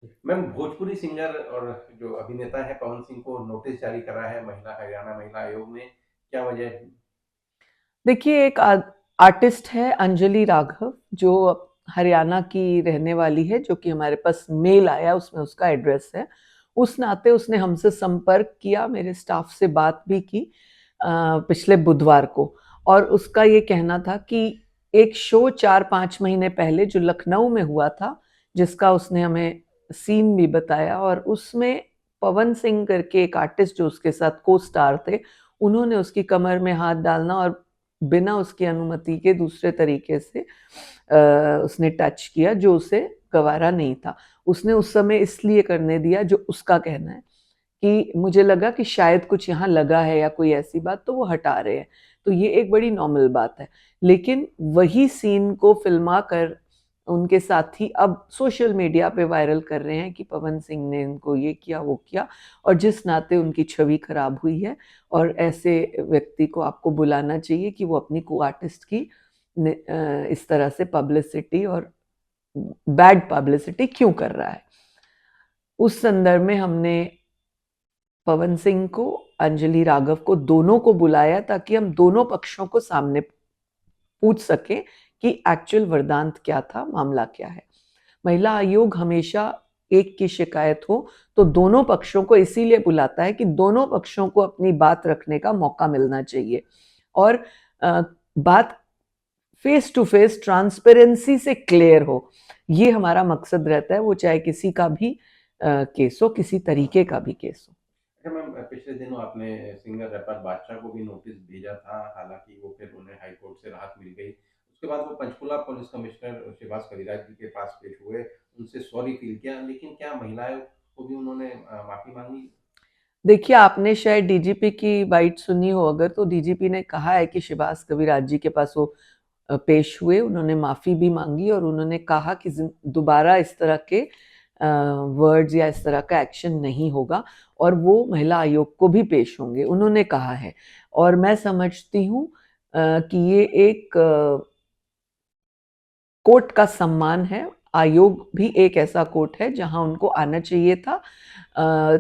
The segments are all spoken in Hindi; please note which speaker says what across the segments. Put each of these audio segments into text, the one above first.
Speaker 1: मैम, भोजपुरी सिंगर और जो अभिनेता है पवन सिंह को नोटिस जारी करा है हरियाणा महिला आयोग ने, क्या वजह है?
Speaker 2: देखिए, एक आर्टिस्ट है अंजलि राघव, जो हरियाणा की रहने वाली है, जो कि हमारे पास मेल आया, उसमें उसका एड्रेस है। उस नाते उसने हमसे संपर्क किया, मेरे स्टाफ से बात भी की पिछले बुधवार को। और उसका ये कहना था कि एक शो 4-5 महीने पहले जो लखनऊ में हुआ था, जिसका उसने हमें सीन भी बताया, और उसमें पवन सिंह करके एक आर्टिस्ट जो उसके साथ को स्टार थे, उन्होंने उसकी कमर में हाथ डालना और बिना उसकी अनुमति के दूसरे तरीके से उसने टच किया, जो उसे गवारा नहीं था। उसने उस समय इसलिए करने दिया, जो उसका कहना है कि मुझे लगा कि शायद कुछ यहाँ लगा है या कोई ऐसी बात, तो वो हटा रहे हैं। तो ये एक बड़ी नॉर्मल बात है। लेकिन वही सीन को फिल्मा कर उनके साथी अब सोशल मीडिया पे वायरल कर रहे हैं कि पवन सिंह ने इनको ये किया वो किया, और जिस नाते उनकी छवि खराब हुई है। और ऐसे व्यक्ति को आपको बुलाना चाहिए कि वो अपनी को आर्टिस्ट की इस तरह से पब्लिसिटी और बैड पब्लिसिटी क्यों कर रहा है। उस संदर्भ में हमने पवन सिंह को, अंजलि राघव को, दोनों को बुलाया ताकि हम दोनों पक्षों को सामने पूछ सकें कि एक्चुअल वरदांत क्या था, मामला क्या है। महिला आयोग हमेशा एक की शिकायत हो तो दोनों पक्षों को इसीलिए बुलाता है कि दोनों पक्षों को अपनी बात रखने का मौका मिलना चाहिए, और बात फेस टू फेस ट्रांसपेरेंसी से क्लियर हो। ये हमारा मकसद रहता है, वो चाहे किसी का भी केस हो, किसी तरीके का भी केस हो।
Speaker 1: अच्छा मैम, पिछले दिनों आपने सिंगर रैपर बादशाह को भी नोटिस भेजा था, हालांकि वो फिर उन्हें हाई कोर्ट से राहत मिल गई। उसके बाद वो पंचकुला पुलिस कमिश्नर शिवास कविराज जी के पास पेश हुए, उनसे सॉरी फील किया, लेकिन क्या महिलाओं को भी उन्होंने माफी मांगी?
Speaker 2: देखिए, आपने शायद डीजीपी की बाइट सुनी हो अगर, तो डीजीपी ने कहा है कि शिवास कविराज जी के पास वो पेश हुए, उन्होंने माफ़ी भी मांगी, और उन्होंने कहा कि दोबारा इस तरह के वर्ड्स या इस तरह का एक्शन नहीं होगा, और वो महिला आयोग को भी पेश होंगे, उन्होंने कहा है। और मैं समझती हूँ कि ये एक कोर्ट का सम्मान है। आयोग भी एक ऐसा कोर्ट है जहां उनको आना चाहिए था।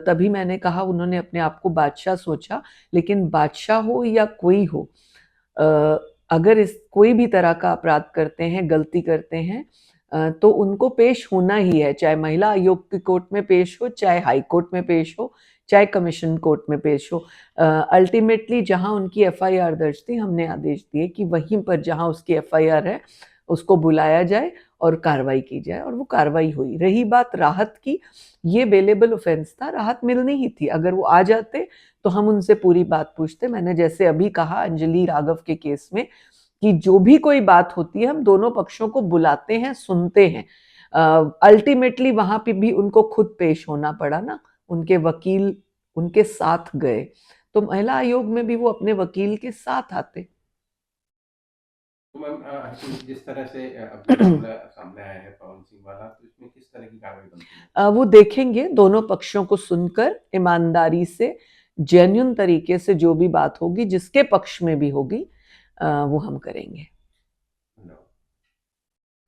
Speaker 2: तभी मैंने कहा, उन्होंने अपने आप को बादशाह सोचा, लेकिन बादशाह हो या कोई हो, अगर इस कोई भी तरह का अपराध करते हैं, गलती करते हैं, तो उनको पेश होना ही है, चाहे महिला आयोग की कोर्ट में पेश हो, चाहे हाई कोर्ट में पेश हो, चाहे कमीशन कोर्ट में पेश हो। अल्टीमेटली जहां उनकी एफआईआर दर्ज थी, हमने आदेश दिए कि वहीं पर जहां उसकी एफआईआर है, उसको बुलाया जाए और कार्रवाई की जाए, और वो कार्रवाई हुई। रही बात राहत की, ये बेलेबल ऑफेंस था, राहत मिलनी ही थी। अगर वो आ जाते तो हम उनसे पूरी बात पूछते। मैंने जैसे अभी कहा अंजलि राघव के केस में, कि जो भी कोई बात होती है हम दोनों पक्षों को बुलाते हैं, सुनते हैं। अल्टीमेटली वहां पे भी उनको खुद पेश होना पड़ा ना, उनके वकील उनके साथ गए, तो महिला आयोग में भी वो अपने वकील के साथ आते।
Speaker 1: तो मैम, जिस तरह से अब ये मामला सामने आया है पवन सिंह वाला, तो इसमें किस तरह की कार्रवाई बनती है?
Speaker 2: वो देखेंगे, दोनों पक्षों को सुनकर ईमानदारी से, जेन्युइन तरीके से जो भी बात होगी, जिसके पक्ष में भी होगी, वो हम करेंगे।